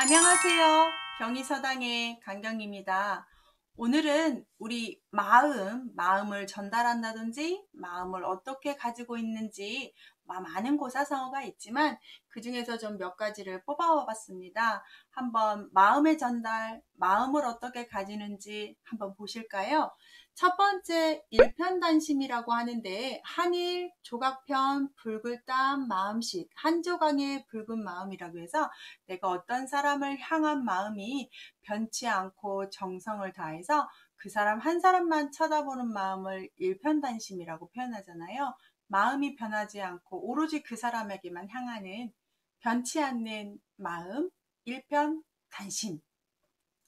안녕하세요. 경희서당의 강경입니다. 오늘은 우리 마음을 전달한다든지 마음을 어떻게 가지고 있는지 많은 고사성어가 있지만 그 중에서 좀 몇 가지를 뽑아와 봤습니다. 한번 마음의 전달, 마음을 어떻게 가지는지 한번 보실까요? 첫 번째 일편단심이라고 하는데 한일, 조각편, 붉을땀, 마음식, 한 조각의 붉은 마음이라고 해서 내가 어떤 사람을 향한 마음이 변치 않고 정성을 다해서 그 사람 한 사람만 쳐다보는 마음을 일편단심이라고 표현하잖아요. 마음이 변하지 않고 오로지 그 사람에게만 향하는 변치 않는 마음, 일편단심.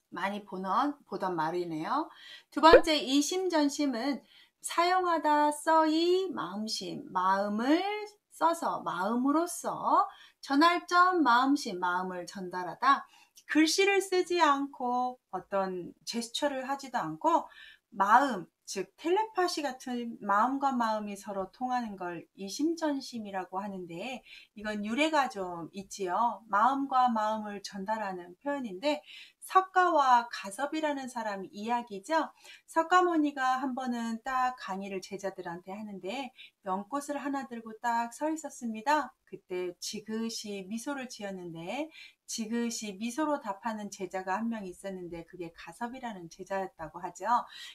많이 보던 말이네요. 두 번째 이심전심은 사용하다 써이 마음심, 마음을 써서 마음으로써 전할점 마음심, 마음을 전달하다. 글씨를 쓰지 않고 어떤 제스처를 하지도 않고 마음, 즉 텔레파시 같은 마음과 마음이 서로 통하는 걸 이심전심이라고 하는데 이건 유래가 좀 있지요. 마음과 마음을 전달하는 표현인데 석가와 가섭이라는 사람 이야기죠. 석가모니가 한 번은 딱 강의를 제자들한테 하는데 연꽃을 하나 들고 딱 서 있었습니다. 그때 지그시 미소를 지었는데 지그시 미소로 답하는 제자가 한 명 있었는데 그게 가섭이라는 제자였다고 하죠.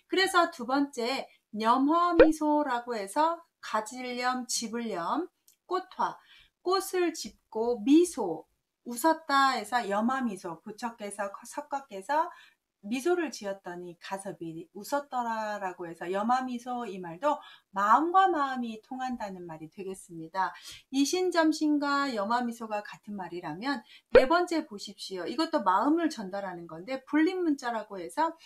그래서 두 번째 염화미소라고 해서 가지렴, 집을렴, 꽃화, 꽃을 집고 미소, 웃었다 해서 염화미소, 부처께서 석가께서 미소를 지었더니 가섭이 웃었더라라고 해서 염화미소 이 말도 마음과 마음이 통한다는 말이 되겠습니다. 이신점신과 염화미소가 같은 말이라면 네 번째 보십시오. 이것도 마음을 전달하는 건데 불림문자라고 해서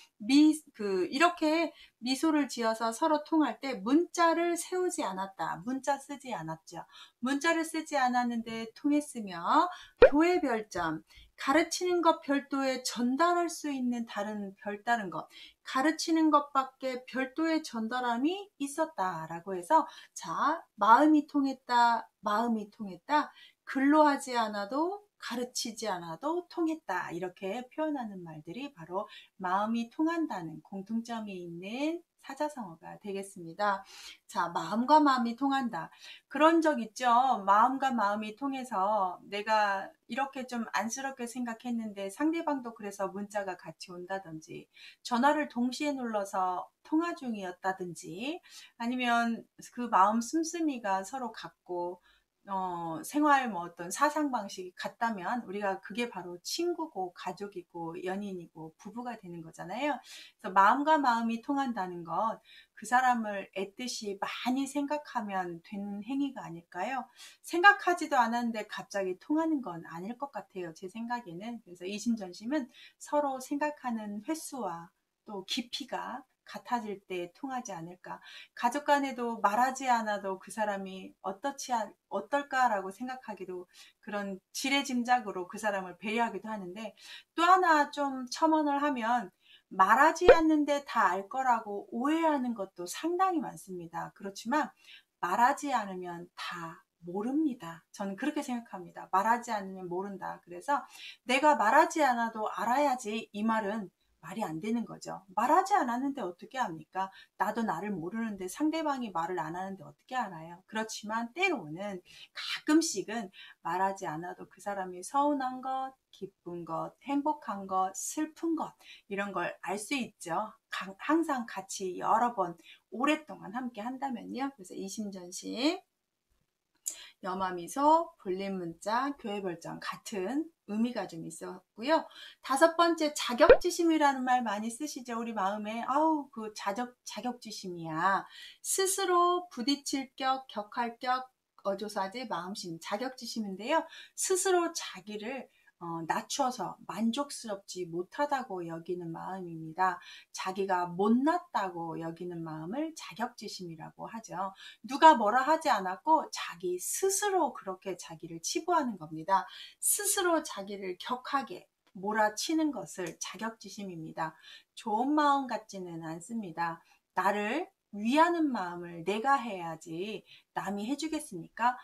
이렇게 미소를 지어서 서로 통할 때 문자를 세우지 않았다. 문자 쓰지 않았죠. 문자를 쓰지 않았는데 통했으며 교회 별점, 가르치는 것 별도의 전달할 수 있는 다른 별다른 것, 가르치는 것밖에 별도의 전달함이 있었다라고 해서 자, 마음이 통했다, 마음이 통했다, 글로 하지 않아도 가르치지 않아도 통했다 이렇게 표현하는 말들이 바로 마음이 통한다는 공통점이 있는 사자성어가 되겠습니다. 자, 마음과 마음이 통한다. 그런 적 있죠. 마음과 마음이 통해서 내가 이렇게 좀 안쓰럽게 생각했는데 상대방도 그래서 문자가 같이 온다든지 전화를 동시에 눌러서 통화 중이었다든지 아니면 그 마음 씀씀이가 서로 같고 생활 어떤 사상 방식이 같다면 우리가 그게 바로 친구고 가족이고 연인이고 부부가 되는 거잖아요. 그래서 마음과 마음이 통한다는 건 그 사람을 애뜻이 많이 생각하면 되는 행위가 아닐까요? 생각하지도 않았는데 갑자기 통하는 건 아닐 것 같아요. 제 생각에는. 그래서 이심전심은 서로 생각하는 횟수와 또 깊이가 같아질 때 통하지 않을까. 가족 간에도 말하지 않아도 그 사람이 어떨까라고 생각하기도 그런 지레짐작으로 그 사람을 배려하기도 하는데 또 하나 좀 첨언을 하면 말하지 않는데 다 알 거라고 오해하는 것도 상당히 많습니다. 그렇지만 말하지 않으면 다 모릅니다. 저는 그렇게 생각합니다. 말하지 않으면 모른다. 그래서 내가 말하지 않아도 알아야지 이 말은 말이 안 되는 거죠. 말하지 않았는데 어떻게 합니까? 나도 나를 모르는데 상대방이 말을 안 하는데 어떻게 알아요? 그렇지만 때로는 가끔씩은 말하지 않아도 그 사람이 서운한 것, 기쁜 것, 행복한 것, 슬픈 것 이런 걸 알 수 있죠. 항상 같이 여러 번 오랫동안 함께 한다면요. 그래서 이심전심, 염화미소, 불림문자, 교회별점 같은 의미가 좀 있었고요. 다섯 번째 자격지심이라는 말 많이 쓰시죠. 우리 마음에 아우 그 자격지심이야. 스스로 부딪힐 격, 격할 격, 어조사지 마음심 자격지심인데요. 스스로 자기를 낮춰서 만족스럽지 못하다고 여기는 마음입니다. 자기가 못났다고 여기는 마음을 자격지심이라고 하죠. 누가 뭐라 하지 않았고 자기 스스로 그렇게 자기를 치부하는 겁니다. 스스로 자기를 격하게 몰아치는 것을 자격지심입니다. 좋은 마음 같지는 않습니다. 나를 위하는 마음을 내가 해야지 남이 해주겠습니까?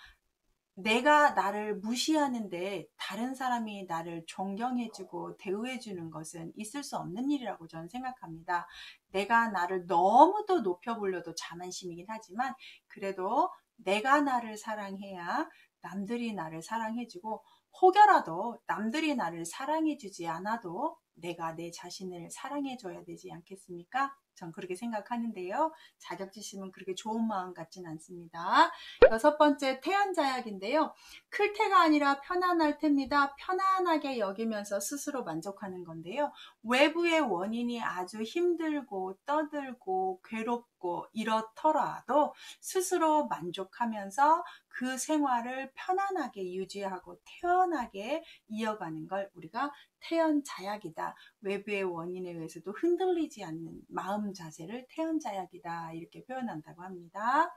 내가 나를 무시하는데 다른 사람이 나를 존경해주고 대우해주는 것은 있을 수 없는 일이라고 저는 생각합니다. 내가 나를 너무도 높여보려도 자만심이긴 하지만 그래도 내가 나를 사랑해야 남들이 나를 사랑해주고 혹여라도 남들이 나를 사랑해주지 않아도 내가 내 자신을 사랑해줘야 되지 않겠습니까? 전 그렇게 생각하는데요. 자격지심은 그렇게 좋은 마음 같진 않습니다. 여섯 번째 태연자약인데요. 클 테가 아니라 편안할 테입니다. 편안하게 여기면서 스스로 만족하는 건데요. 외부의 원인이 아주 힘들고 떠들고 괴롭고 이렇더라도 스스로 만족하면서 그 생활을 편안하게 유지하고 태연하게 이어가는 걸 우리가 태연자약이다. 외부의 원인에 의해서도 흔들리지 않는 마음 자세를 태연자약이다. 이렇게 표현한다고 합니다.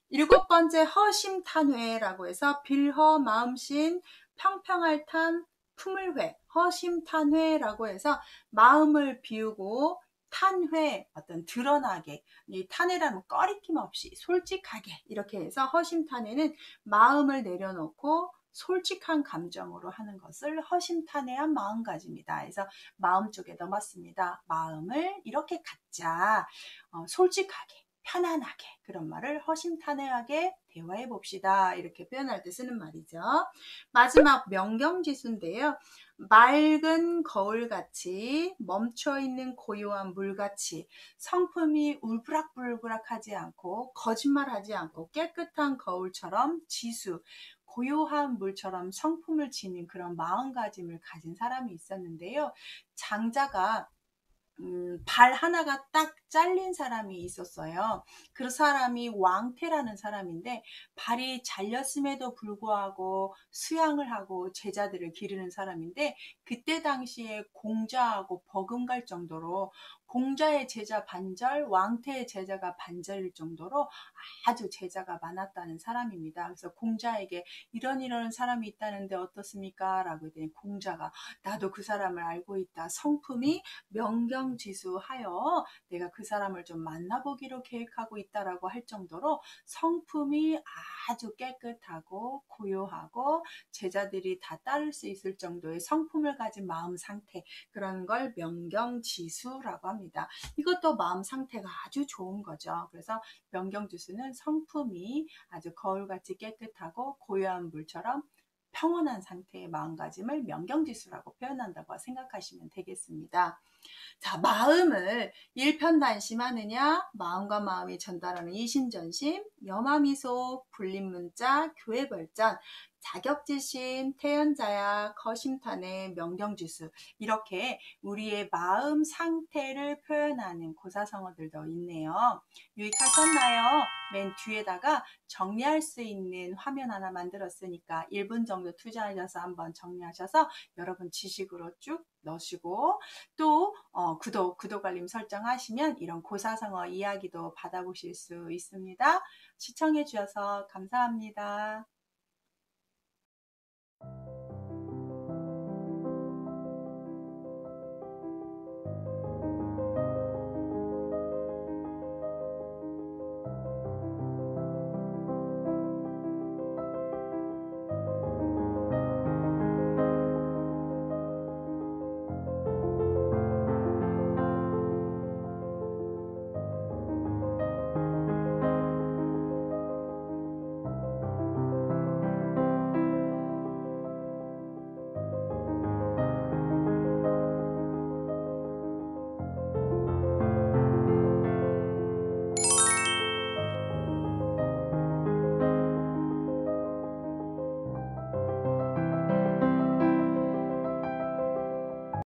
일곱 번째 허심탄회라고 해서 빌허 마음신 평평할 탄 품을회 허심탄회라고 해서 마음을 비우고 탄회 어떤 드러나게 이 탄회라는 꺼리낌 없이 솔직하게 이렇게 해서 허심탄회는 마음을 내려놓고 솔직한 감정으로 하는 것을 허심탄회한 마음가짐이다. 그래서 마음 쪽에 넘었습니다. 마음을 이렇게 갖자. 솔직하게 편안하게 그런 말을 허심탄회하게 대화해 봅시다. 이렇게 표현할 때 쓰는 말이죠. 마지막 명경지수인데요. 맑은 거울같이 멈춰있는 고요한 물같이 성품이 울그락불그락하지 않고 거짓말하지 않고 깨끗한 거울처럼 지수 고요한 물처럼 성품을 지닌 그런 마음가짐을 가진 사람이 있었는데요. 장자가 발 하나가 딱 잘린 사람이 있었어요. 그 사람이 왕태라는 사람인데 발이 잘렸음에도 불구하고 수양을 하고 제자들을 기르는 사람인데 그때 당시에 공자하고 버금갈 정도로 공자의 제자 반절, 왕태의 제자가 반절일 정도로 아주 제자가 많았다는 사람입니다. 그래서 공자에게 이런 사람이 있다는데 어떻습니까? 라고 했더니 공자가 나도 그 사람을 알고 있다. 성품이 명경지수하여 내가 그 사람을 좀 만나보기로 계획하고 있다라고 할 정도로 성품이 아주 깨끗하고 고요하고 제자들이 다 따를 수 있을 정도의 성품을 가진 마음 상태 그런 걸 명경지수라고 합니다. 이것도 마음 상태가 아주 좋은 거죠. 그래서 명경지수는 성품이 아주 거울같이 깨끗하고 고요한 물처럼 평온한 상태의 마음가짐을 명경지수라고 표현한다고 생각하시면 되겠습니다. 자, 마음을 일편단심하느냐, 마음과 마음이 전달하는 이심전심, 염화미소, 불림문자, 교회벌전, 자격지심, 태연자약, 거심탄회, 명경지수 이렇게 우리의 마음 상태를 표현하는 고사성어들도 있네요. 유익하셨나요? 맨 뒤에다가 정리할 수 있는 화면 하나 만들었으니까 1분 정도 투자하셔서 한번 정리하셔서 여러분 지식으로 쭉 넣으시고 또 구독 알림 설정하시면 이런 고사성어 이야기도 받아보실 수 있습니다. 시청해 주셔서 감사합니다.